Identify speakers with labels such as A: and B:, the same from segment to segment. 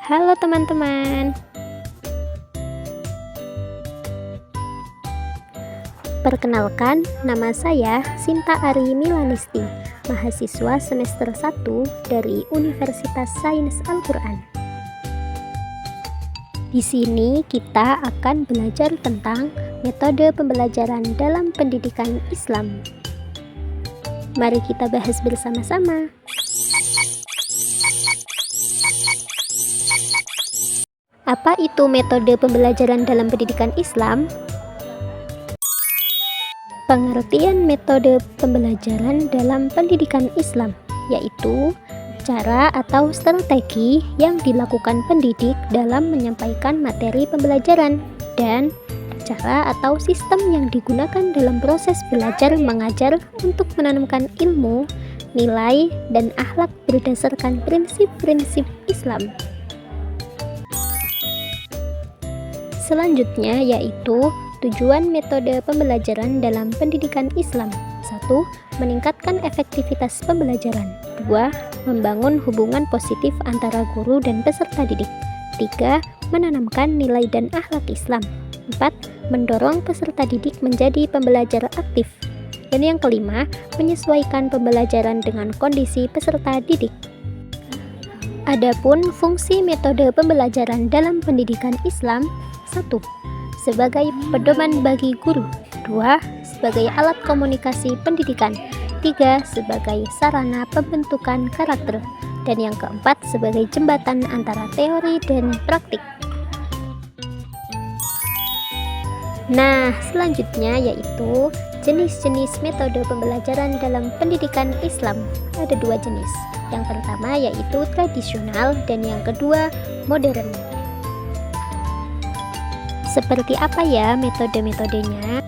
A: Halo teman-teman, perkenalkan nama saya Sinta Ari Milanisti, mahasiswa semester 1 dari Universitas Sains Al-Quran. Di sini kita akan belajar tentang metode pembelajaran dalam pendidikan Islam. Mari kita bahas bersama-sama. Apa itu metode pembelajaran dalam pendidikan Islam? Pengertian metode pembelajaran dalam pendidikan Islam yaitu cara atau strategi yang dilakukan pendidik dalam menyampaikan materi pembelajaran dan cara atau sistem yang digunakan dalam proses belajar mengajar untuk menanamkan ilmu, nilai, dan akhlak berdasarkan prinsip-prinsip Islam. Selanjutnya yaitu tujuan metode pembelajaran dalam pendidikan Islam. 1. Meningkatkan efektivitas pembelajaran. 2. Membangun hubungan positif antara guru dan peserta didik. 3. Menanamkan nilai dan akhlak Islam. 4. Mendorong peserta didik menjadi pembelajar aktif. Dan yang kelima, menyesuaikan pembelajaran dengan kondisi peserta didik. Adapun fungsi metode pembelajaran dalam pendidikan Islam: 1. Sebagai pedoman bagi guru. 2. Sebagai alat komunikasi pendidikan. 3. Sebagai sarana pembentukan karakter. Dan yang keempat, sebagai jembatan antara teori dan praktik. Nah, selanjutnya yaitu jenis-jenis metode pembelajaran dalam pendidikan Islam. Ada 2 jenis. Yang pertama yaitu tradisional dan yang kedua modern. Seperti apa ya metode-metodenya?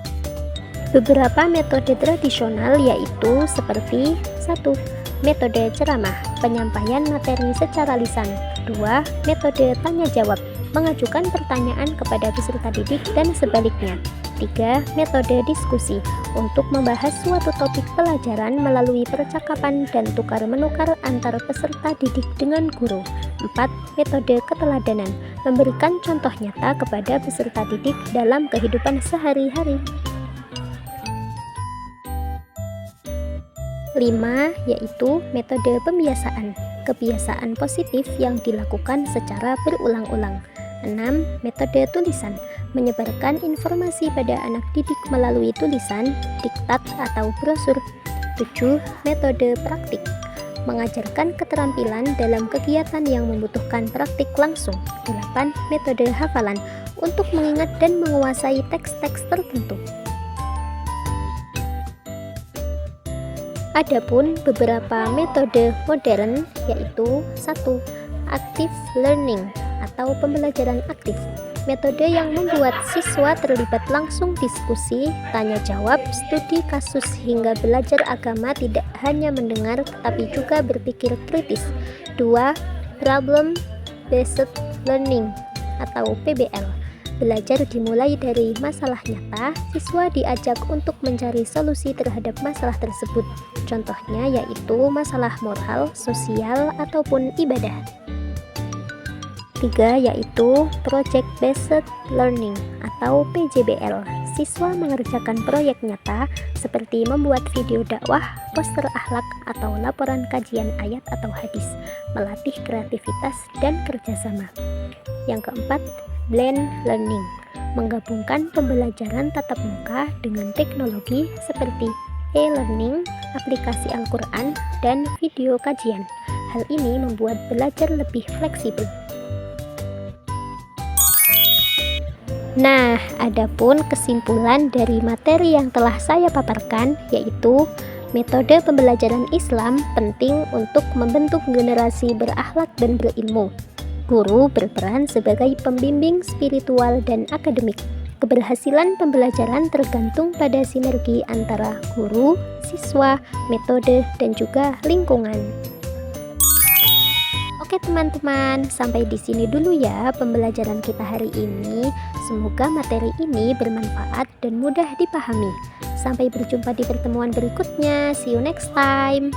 A: Beberapa metode tradisional yaitu seperti 1. Metode ceramah, penyampaian materi secara lisan. 2. Metode tanya jawab, mengajukan pertanyaan kepada peserta didik dan sebaliknya. 3. Metode diskusi, untuk membahas suatu topik pelajaran melalui percakapan dan tukar-menukar antar peserta didik dengan guru. 4. Metode keteladanan, memberikan contoh nyata kepada peserta didik dalam kehidupan sehari-hari. 5. Yaitu metode pembiasaan, kebiasaan positif yang dilakukan secara berulang-ulang. 6. Metode tulisan, menyebarkan informasi pada anak didik melalui tulisan, diktat atau brosur. 7. Metode praktik, mengajarkan keterampilan dalam kegiatan yang membutuhkan praktik langsung. 8. Metode hafalan, untuk mengingat dan menguasai teks-teks tertentu. Adapun beberapa metode modern yaitu 1. Active learning atau pembelajaran aktif, metode yang membuat siswa terlibat langsung diskusi, tanya jawab, studi kasus hingga belajar agama tidak hanya mendengar tetapi juga berpikir kritis. 2. Problem based learning atau PBL, belajar dimulai dari masalah nyata, siswa diajak untuk mencari solusi terhadap masalah tersebut. Contohnya yaitu masalah moral, sosial, ataupun ibadah. 3. Yaitu Project Based Learning atau PJBL, siswa mengerjakan proyek nyata seperti membuat video dakwah, poster akhlak, atau laporan kajian ayat atau hadis, melatih kreativitas dan kerjasama. Yang keempat, Blend Learning, menggabungkan pembelajaran tatap muka dengan teknologi seperti e-learning, aplikasi Al-Quran, dan video kajian. Hal ini membuat belajar lebih fleksibel. Nah, adapun kesimpulan dari materi yang telah saya paparkan yaitu metode pembelajaran Islam penting untuk membentuk generasi berakhlak dan berilmu. Guru berperan sebagai pembimbing spiritual dan akademik. Keberhasilan pembelajaran tergantung pada sinergi antara guru, siswa, metode, dan juga lingkungan. Oke teman-teman, sampai di sini dulu ya pembelajaran kita hari ini. Semoga materi ini bermanfaat dan mudah dipahami. Sampai berjumpa di pertemuan berikutnya. See you next time.